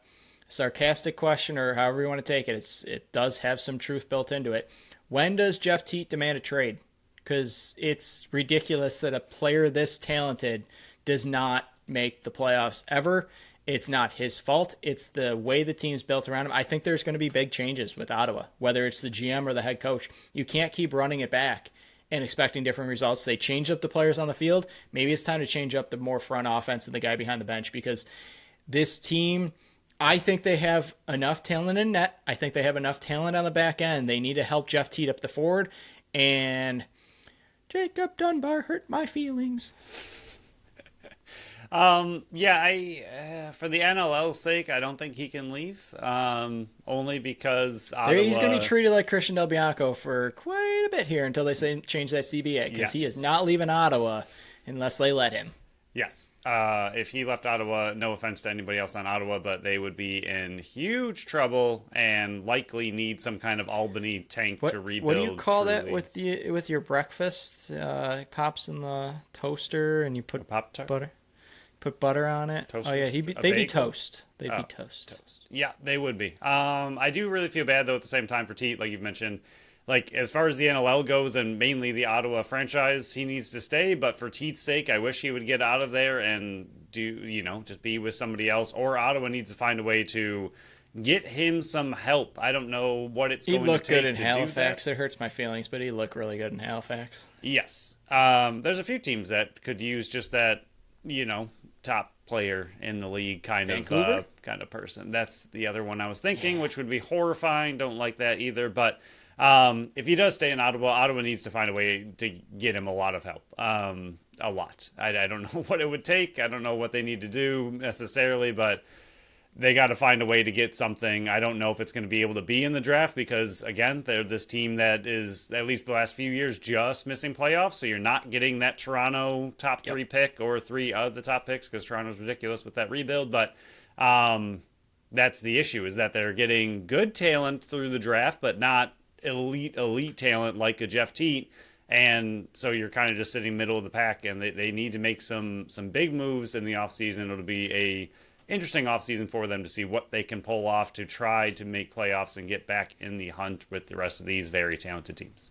sarcastic question or however you want to take it. It does have some truth built into it. When does Jeff Teat demand a trade? Because it's ridiculous that a player this talented does not make the playoffs ever. It's not his fault. It's the way the team's built around him. I think there's going to be big changes with Ottawa, whether it's the GM or the head coach. You can't keep running it back and expecting different results. They change up the players on the field. Maybe it's time to change up the more front offense and the guy behind the bench, because this team, I think they have enough talent in net. I think they have enough talent on the back end. They need to help Jeff Teat up the forward. And Jacob Dunbar hurt my feelings. For the NLL's sake, I don't think he can leave. Only because Ottawa... He's going to be treated like Christian Del Bianco for quite a bit here until they change that CBA, because he is not leaving Ottawa unless they let him. Yes. If he left Ottawa, no offense to anybody else on Ottawa, but they would be in huge trouble and likely need some kind of Albany tank to rebuild. What do you call truly. that with your breakfast? It pops in the toaster and you put butter. Put butter on it. Toaster? Oh yeah, they'd be toast. They'd be toast. Yeah, they would be. I do really feel bad though at the same time for Teat, like you've mentioned. Like as far as the NLL goes, and mainly the Ottawa franchise, he needs to stay. But for Teat's sake, I wish he would get out of there and just be with somebody else. Or Ottawa needs to find a way to get him some help. I don't know what it's going to take. He looked good in to Halifax. It hurts my feelings, but he looked really good in Halifax. Yes. There's a few teams that could use just that, top player in the league kind of person. That's the other one I was thinking, which would be horrifying. Don't like that either. But if he does stay in Ottawa needs to find a way to get him a lot of help. A lot. I don't know what it would take. I don't know what they need to do necessarily, but they got to find a way to get something. I don't know if it's going to be able to be in the draft because, again, they're this team that is, at least the last few years, just missing playoffs. So you're not getting that Toronto top 3 pick or 3 of the top picks because Toronto's ridiculous with that rebuild. But that's the issue, is that they're getting good talent through the draft, but not elite talent like a Jeff Teat. And so you're kind of just sitting middle of the pack, and they need to make some big moves in the offseason. It'll be a interesting offseason for them to see what they can pull off to try to make playoffs and get back in the hunt with the rest of these very talented teams.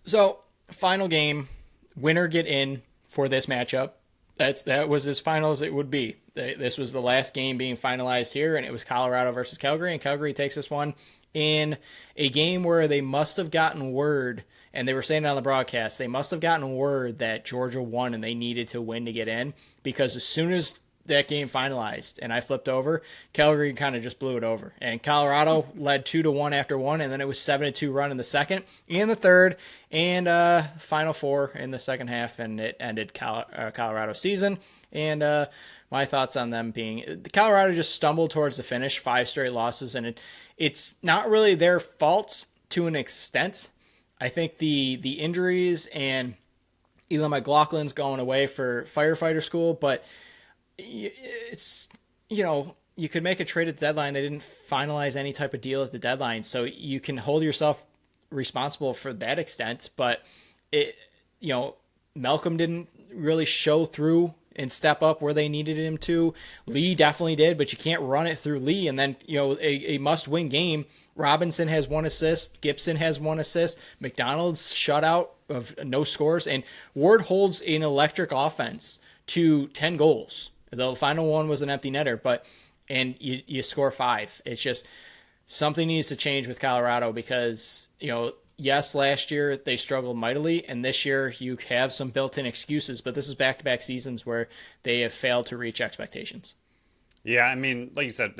So, final game, winner get in for this matchup. That was as final as it would be. This was the last game being finalized here, and it was Colorado versus Calgary, and Calgary takes this one in a game where they must have gotten word, and they were saying it on the broadcast, they must have gotten word that Georgia won and they needed to win to get in, because as soon as that game finalized and I flipped over, Calgary kind of just blew it over. And Colorado led 2-1 after one, and then it was 7-2 run in the second and the third, and final 4 in the second half, and it ended Colorado's season. And my thoughts on them being, Colorado just stumbled towards the finish, 5 straight losses, and it's not really their fault to an extent. I think the injuries and Eli McLaughlin's going away for firefighter school, but it's, you could make a trade at the deadline. They didn't finalize any type of deal at the deadline, so you can hold yourself responsible for that extent. But Malcolm didn't really show through and step up where they needed him to. Lee definitely did, but you can't run it through Lee. And then, a must-win game, Robinson has 1 assist, Gibson has 1 assist, McDonald's shutout of no scores, and Ward holds an electric offense to 10 goals. The final one was an empty netter, and you score 5. It's just something needs to change with Colorado because, yes, last year they struggled mightily, and this year you have some built-in excuses, but this is back-to-back seasons where they have failed to reach expectations. Yeah, I mean, like you said,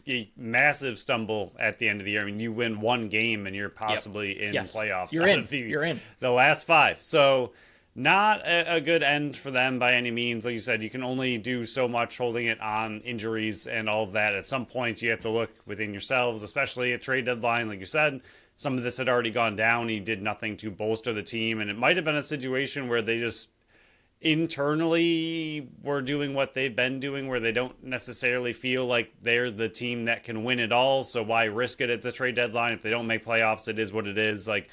a massive stumble at the end of the year. I mean, you win one game and you're Yep. possibly in Yes. playoffs You're out in. of You're in. the last five. So, not a good end for them by any means. Like you said, you can only do so much holding it on injuries and all of that. At some point, you have to look within yourselves, especially at trade deadline. Like you said, some of this had already gone down. He did nothing to bolster the team. And it might have been a situation where they just internally were doing what they've been doing, where they don't necessarily feel like they're the team that can win it all. So why risk it at the trade deadline? If they don't make playoffs, it is what it is. Like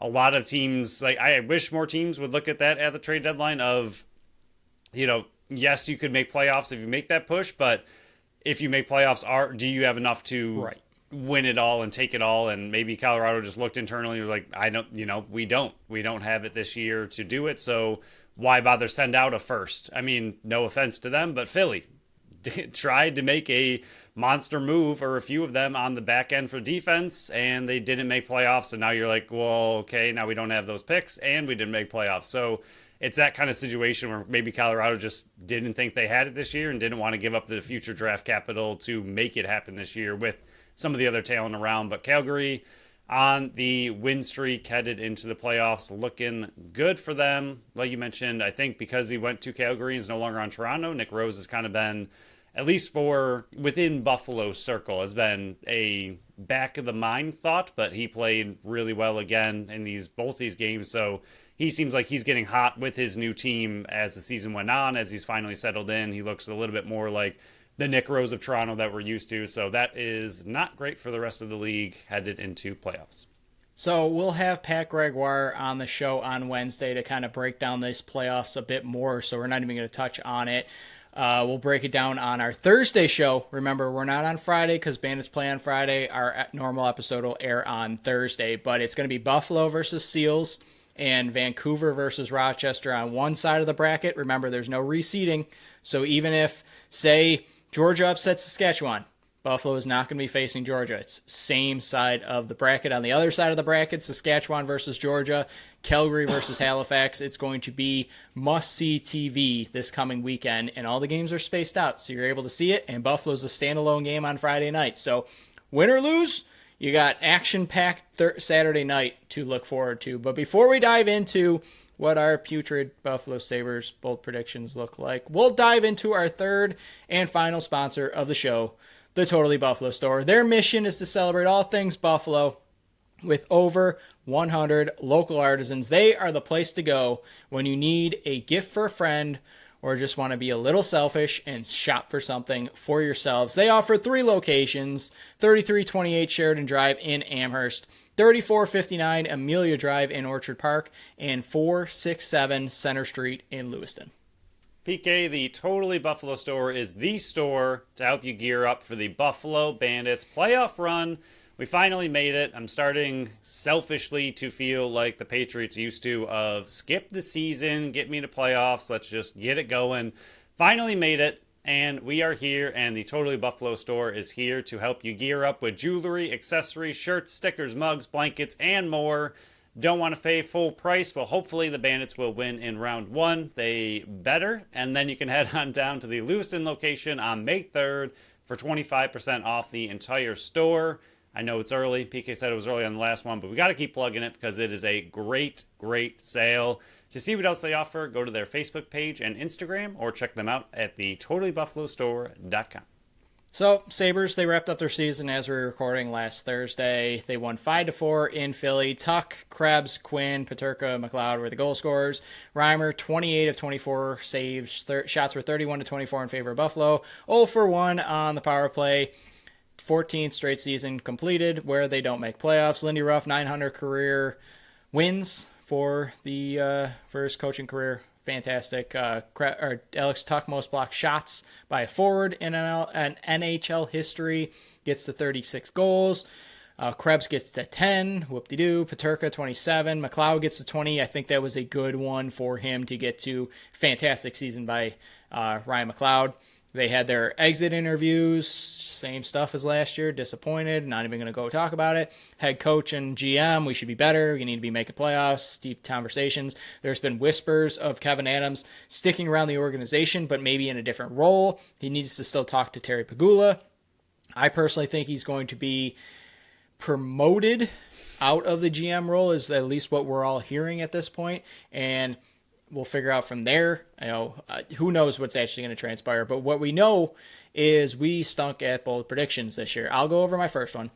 a lot of teams, like I wish more teams would look at that at the trade deadline of, yes, you could make playoffs if you make that push, but if you make playoffs, do you have enough to Right. win it all and take it all? And maybe Colorado just looked internally and was like, I don't, we don't have it this year to do it. So why bother send out a first? I mean, no offense to them, but Philly tried to make a monster move, or a few of them, on the back end for defense, and they didn't make playoffs. And now you're like, well, okay, now we don't have those picks and we didn't make playoffs. So it's that kind of situation where maybe Colorado just didn't think they had it this year and didn't want to give up the future draft capital to make it happen this year with some of the other talent around. But Calgary on the win streak headed into the playoffs, looking good for them. Like you mentioned, I think because he went to Calgary and is no longer on Toronto, Nick Rose has kind of been, at least for within Buffalo's circle, has been a back of the mind thought, but he played really well again in both these games. So he seems like he's getting hot with his new team as the season went on, as he's finally settled in. He looks a little bit more like the Nick Rose of Toronto that we're used to. So that is not great for the rest of the league headed into playoffs. So we'll have Pat Gregoire on the show on Wednesday to kind of break down this playoffs a bit more. So we're not even going to touch on it. We'll break it down on our Thursday show. Remember, we're not on Friday because Bandits play on Friday. Our normal episode will air on Thursday. But it's going to be Buffalo versus Seals and Vancouver versus Rochester on one side of the bracket. Remember, there's no reseeding. So even if, say, Georgia upsets Saskatchewan, Buffalo is not going to be facing Georgia. It's same side of the bracket. On the other side of the bracket, Saskatchewan versus Georgia, Calgary versus Halifax. It's going to be must-see TV this coming weekend, and all the games are spaced out, so you're able to see it, and Buffalo's a standalone game on Friday night. So win or lose, you got action-packed Saturday night to look forward to. But before we dive into what our putrid Buffalo Sabres bold predictions look like, we'll dive into our third and final sponsor of the show, the Totally Buffalo Store. Their mission is to celebrate all things Buffalo with over 100 local artisans. They are the place to go when you need a gift for a friend or just want to be a little selfish and shop for something for yourselves. They offer 3 locations: 3328 Sheridan Drive in Amherst, 3459 Amelia Drive in Orchard Park, and 467 Center Street in Lewiston. PK, the Totally Buffalo Store is the store to help you gear up for the Buffalo Bandits playoff run. We finally made it. I'm starting selfishly to feel like the Patriots used to, of skip the season, get me to playoffs, let's just get it going. Finally made it, and we are here, and the Totally Buffalo Store is here to help you gear up with jewelry, accessories, shirts, stickers, mugs, blankets, and more. Don't want to pay full price? Well, hopefully the Bandits will win in round 1. They better. And then you can head on down to the Lewiston location on May 3rd for 25% off the entire store. I know it's early. PK said it was early on the last one, but we got to keep plugging it because it is a great, great sale. To see what else they offer, go to their Facebook page and Instagram, or check them out at the totallybuffalostore.com. So, Sabres, they wrapped up their season as we were recording last Thursday. They won 5-4 in Philly. Tuck, Krebs, Quinn, Peterka, McLeod were the goal scorers. Reimer, 28 of 24 saves. Shots were 31-24 in favor of Buffalo. 0 for 1 on the power play. 14th straight season completed where they don't make playoffs. Lindy Ruff, 900 career wins for his coaching career. Fantastic. Alex Tuck, most blocked shots by a forward in an NHL history, gets to 36 goals. Krebs gets to 10. Whoop-de-doo. Peterka, 27. McLeod gets to 20. I think that was a good one for him to get to. Fantastic season by Ryan McLeod. They had their exit interviews, same stuff as last year, disappointed, not even going to go talk about it. Head coach and GM, we should be better. We need to be making playoffs, deep conversations. There's been whispers of Kevin Adams sticking around the organization, but maybe in a different role. He needs to still talk to Terry Pegula. I personally think he's going to be promoted out of the GM role, is at least what we're all hearing at this point, and we'll figure out from there. Who knows what's actually going to transpire, but what we know is we stunk at bold predictions this year. I'll go over my first one.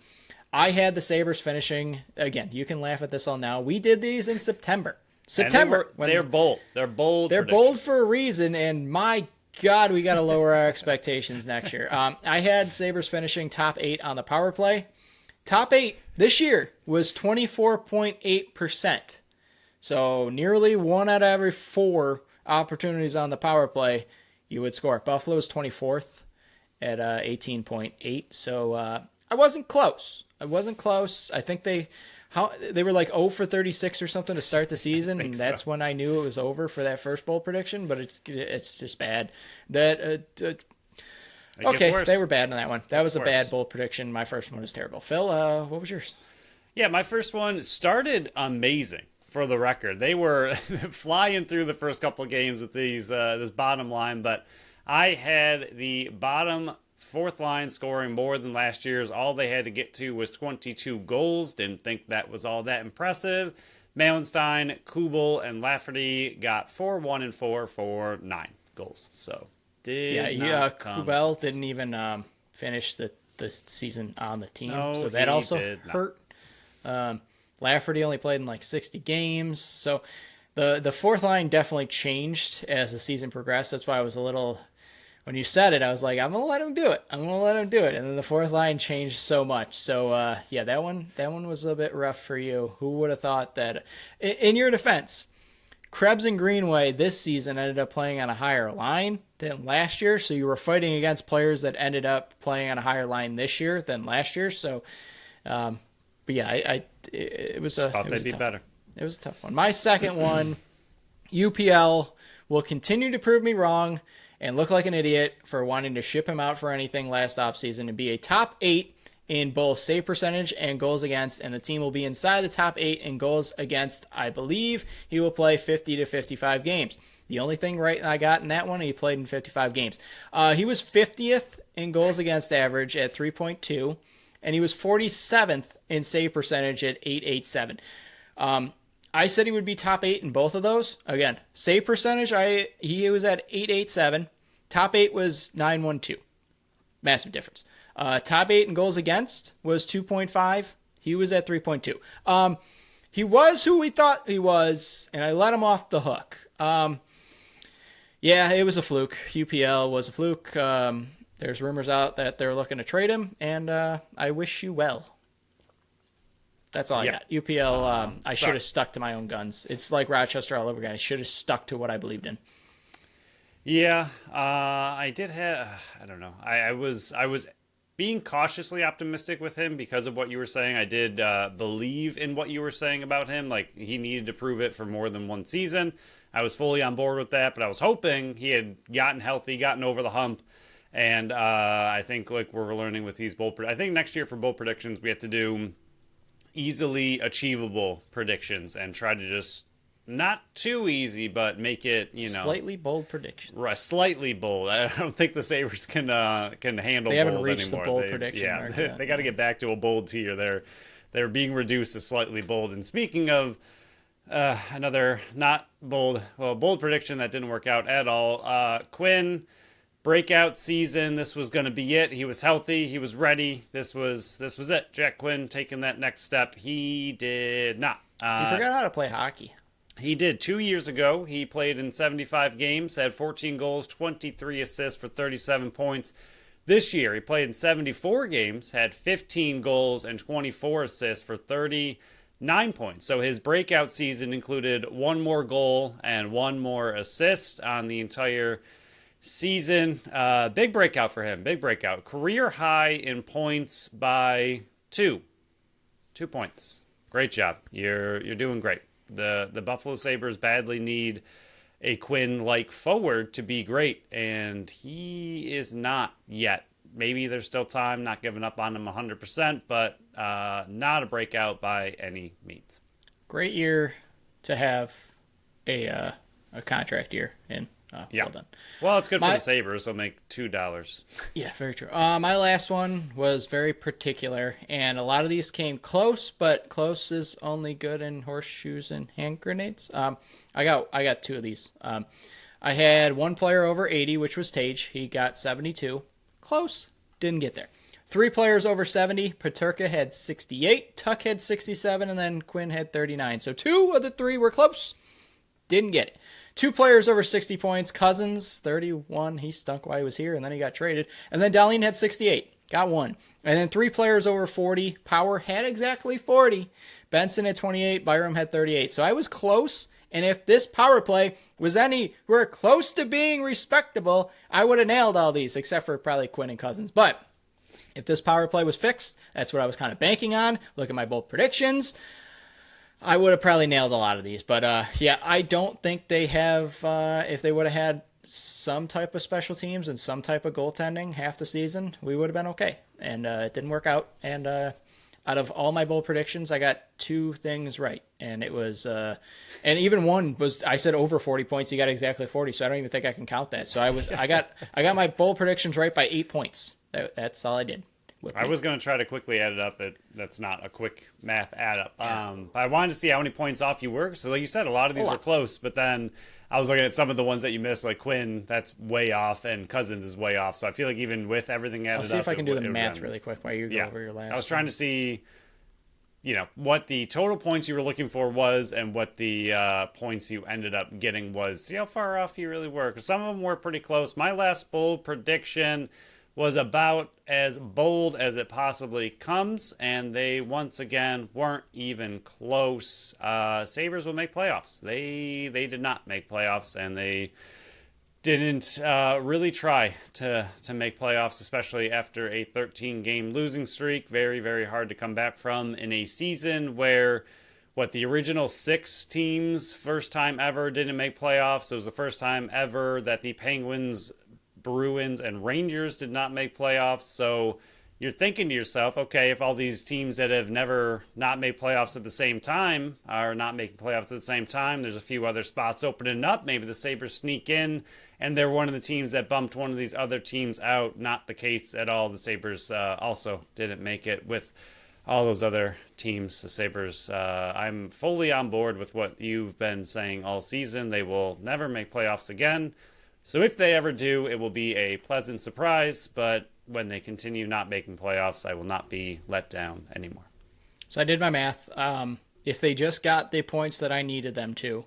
I had the Sabres finishing, again, you can laugh at this all now. We did these in September. They're bold. They're bold. They're bold for a reason, and my God, we got to lower our expectations next year. I had Sabres finishing top 8 on the power play. Top 8 this year was 24.8%. So nearly 1 out of every 4 opportunities on the power play you would score. Buffalo's 24th at 18.8. So I wasn't close. I think they were like 0 for 36 or something to start the season, and that's when I knew it was over for that first bold prediction. But it's just bad. Okay, they were bad on that one. That was a bad bold prediction. My first one was terrible. Phil, what was yours? Yeah, my first one started amazing. For the record, they were flying through the first couple of games with this bottom line, but I had the bottom 4th line scoring more than last year's. All they had to get to was 22 goals. Didn't think that was all that impressive. Malenstein, Kubel, and Lafferty got 4, 1, and 4 for 9 goals. So Kubel didn't even finish the season on the team, so that also hurt. Lafferty only played in like 60 games. So the 4th line definitely changed as the season progressed. That's why I was a little, when you said it, I was like, I'm going to let him do it. And then the 4th line changed so much. So that one was a bit rough for you. Who would have thought that? In your defense, Krebs and Greenway this season ended up playing on a higher line than last year. So you were fighting against players that ended up playing on a higher line this year than last year. So, but yeah, it was a. Thought they'd be better. It was a tough one. My second one, UPL will continue to prove me wrong and look like an idiot for wanting to ship him out for anything last offseason and be a top 8 in both save percentage and goals against, and the team will be inside the top 8 in goals against. I believe he will play 50 to 55 games. The only thing right I got in that one, he played in 55 games. He was 50th in goals against average at 3.2. And he was 47th in save percentage at 887. I said he would be top 8 in both of those. Again, save percentage, he was at 887. Top 8 was 912. Massive difference. Top 8 in goals against was 2.5. He was at 3.2. He was who we thought he was, and I let him off the hook. Yeah, it was a fluke. UPL was a fluke. There's rumors out that they're looking to trade him, and I wish you well. That's all I got. UPL, I should have stuck to my own guns. It's like Rochester all over again. I should have stuck to what I believed in. Yeah, I did have. I don't know. I was being cautiously optimistic with him because of what you were saying. I did believe in what you were saying about him. Like, he needed to prove it for more than one season. I was fully on board with that, but I was hoping he had gotten healthy, gotten over the hump. And I think, like we're learning with these I think next year for bold predictions, we have to do easily achievable predictions and try to just not too easy, but make it, slightly bold predictions. Right, slightly bold. I don't think the Sabres can handle. They haven't bold reached anymore. the bold prediction mark yet. They got to get back to a bold tier. They're being reduced to slightly bold. And speaking of another not bold, bold prediction that didn't work out at all. Quinn. Breakout season. This was going to be it. He was healthy. He was ready. This was it. Jack Quinn taking that next step. He did not. He forgot how to play hockey. He did. 2 years ago, he played in 75 games, had 14 goals, 23 assists for 37 points. This year, he played in 74 games, had 15 goals and 24 assists for 39 points. So his breakout season included 1 more goal and 1 more assist on the entire season. Big breakout for him. Big breakout. Career high in points by 2 points. Great job. You're doing great. The Buffalo Sabres badly need a Quinn-like forward to be great, and he is not yet. Maybe there's still time, not giving up on him 100%, but not a breakout by any means. Great year to have a contract year in. Yeah. Well done. Well, it's good for the Sabres. They'll make $2. Yeah, very true. My last one was very particular, and a lot of these came close, but close is only good in horseshoes and hand grenades. I got two of these. I had one player over 80, which was Tage. He got 72. Close. Didn't get there. 3 players over 70. Peterka had 68. Tuck had 67, and then Quinn had 39. So 2 of the 3 were close. Didn't get it. 2 players over 60 points. Cousins, 31. He stunk while he was here, and then he got traded. And then Darlene had 68. Got 1. And then 3 players over 40. Power had exactly 40. Benson had 28. Byram had 38. So I was close. And if this power play was anywhere close to being respectable, I would have nailed all these, except for probably Quinn and Cousins. But if this power play was fixed, that's what I was kind of banking on. Look at my bold predictions. I would have probably nailed a lot of these. But, yeah, I don't think they have, if they would have had some type of special teams and some type of goaltending half the season, we would have been okay. And it didn't work out. And out of all my bold predictions, I got 2 things right. And it was, and even one was, I said over 40 points. He got exactly 40. So I don't even think I can count that. So I got my bold predictions right by 8 points. That's all I did. I was going to try to quickly add it up. That's not a quick math add up. But I wanted to see how many points off you were. So like you said, a lot of these were close. But then I was looking at some of the ones that you missed, like Quinn, that's way off, and Cousins is way off. So I feel like even with everything added up. I'll see if I can do the math really quick while you go over your last. I was trying to see, what the total points you were looking for was and what the points you ended up getting was. See how far off you really were. Because some of them were pretty close. My last bold prediction was about as bold as it possibly comes, and they once again weren't even close. Sabres will make playoffs. They did not make playoffs, and they didn't really try to make playoffs, especially after a 13-game losing streak. Very, very hard to come back from in a season where the original 6 teams, first time ever, didn't make playoffs. It was the first time ever that the Penguins, Bruins, and Rangers did not make playoffs. So you're thinking to yourself, okay, if all these teams that have never not made playoffs at the same time are not making playoffs at the same time, there's a few other spots opening up. Maybe the Sabres sneak in, and they're one of the teams that bumped one of these other teams out. Not the case at all. The Sabres also didn't make it with all those other teams. The Sabres, I'm fully on board with what you've been saying all season. They will never make playoffs again. So if they ever do, it will be a pleasant surprise, but when they continue not making playoffs, I will not be let down anymore. So I did my math. If they just got the points that I needed them to,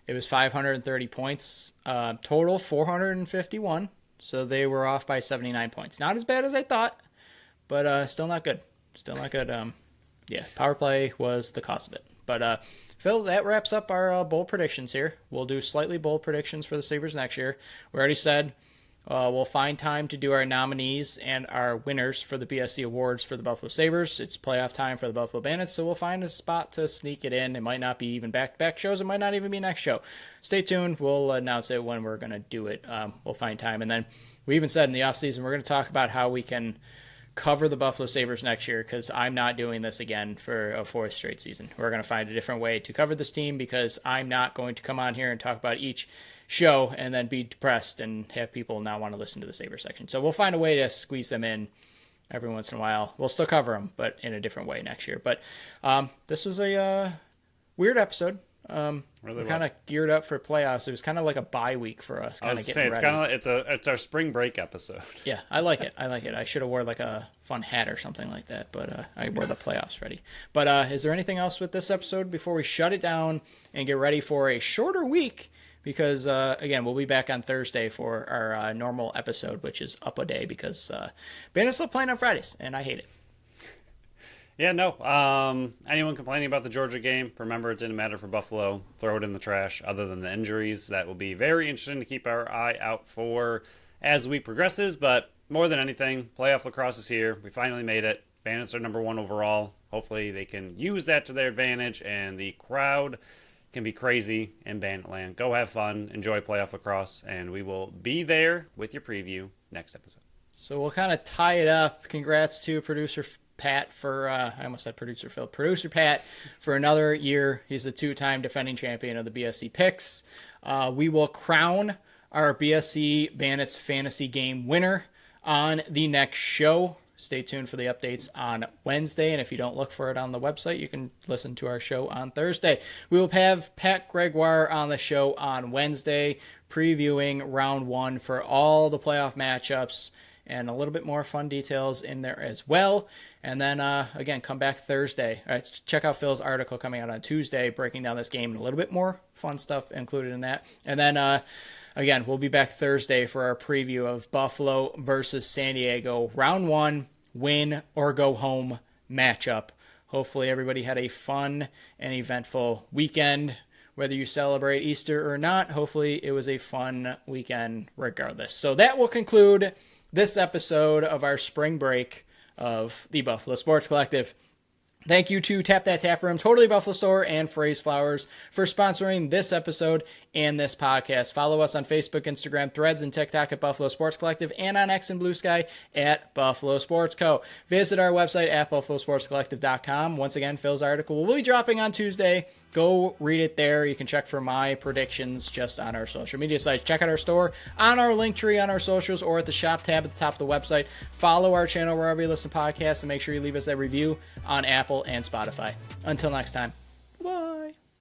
it was 530 points. Total 451, so they were off by 79 points. Not as bad as I thought, but still not good. Still not good. Yeah, power play was the cause of it. But Phil, that wraps up our bold predictions here. We'll do slightly bold predictions for the Sabres next year. We already said we'll find time to do our nominees and our winners for the BSC Awards for the Buffalo Sabres. It's playoff time for the Buffalo Bandits, so we'll find a spot to sneak it in. It might not be even back-to-back shows. It might not even be next show. Stay tuned. We'll announce it when we're going to do it. We'll find time. And then we even said in the offseason we're going to talk about how we can cover the Buffalo Sabres next year, because I'm not doing this again for a 4th straight season. We're going to find a different way to cover this team, because I'm not going to come on here and talk about each show and then be depressed and have people not want to listen to the Sabres section. So we'll find a way to squeeze them in every once in a while. We'll still cover them, but in a different way next year. But this was a weird episode. We're kind of geared up for playoffs. It was kind of like a bye week for us. It's our spring break episode. Yeah, I like it. I should have wore like a fun hat or something like that, but I wore the playoffs ready. But is there anything else with this episode before we shut it down and get ready for a shorter week? Because again, we'll be back on Thursday for our normal episode, which is up a day, because Bandits still playing on Fridays, and I hate it. Yeah, no. Anyone complaining about the Georgia game, remember it didn't matter for Buffalo. Throw it in the trash, other than the injuries. That will be very interesting to keep our eye out for as the week progresses. But more than anything, playoff lacrosse is here. We finally made it. Bandits are number 1 overall. Hopefully they can use that to their advantage, and the crowd can be crazy in Banditland. Go have fun, enjoy playoff lacrosse, and we will be there with your preview next episode. So we'll kind of tie it up. Congrats to producer Pat for, I almost said producer Phil, producer Pat for another year. He's the 2-time defending champion of the BSC picks. We will crown our BSC Bandits fantasy game winner on the next show. Stay tuned for the updates on Wednesday, and if you don't look for it on the website, you can listen to our show on Thursday. We will have Pat Gregoire on the show on Wednesday, previewing round 1 for all the playoff matchups, and a little bit more fun details in there as well. And then, again, come back Thursday. All right, check out Phil's article coming out on Tuesday, breaking down this game and a little bit more fun stuff included in that. And then, again, we'll be back Thursday for our preview of Buffalo versus San Diego. Round 1, win or go home matchup. Hopefully everybody had a fun and eventful weekend. Whether you celebrate Easter or not, hopefully it was a fun weekend regardless. So that will conclude this episode of our spring break of the Buffalo Sports Collective. Thank you to Tap That Tap Room, Totally Buffalo Store, and Phrase Flowers for sponsoring this episode and this podcast. Follow us on Facebook, Instagram, Threads, and TikTok at Buffalo Sports Collective, and on X and Blue Sky at Buffalo Sports Co. Visit our website at buffalosportscollective.com. Once again, Phil's article will be dropping on Tuesday. Go read it there. You can check for my predictions just on our social media sites. Check out our store on our link tree on our socials or at the shop tab at the top of the website. Follow our channel wherever you listen to podcasts, and make sure you leave us a review on Apple and Spotify. Until next time.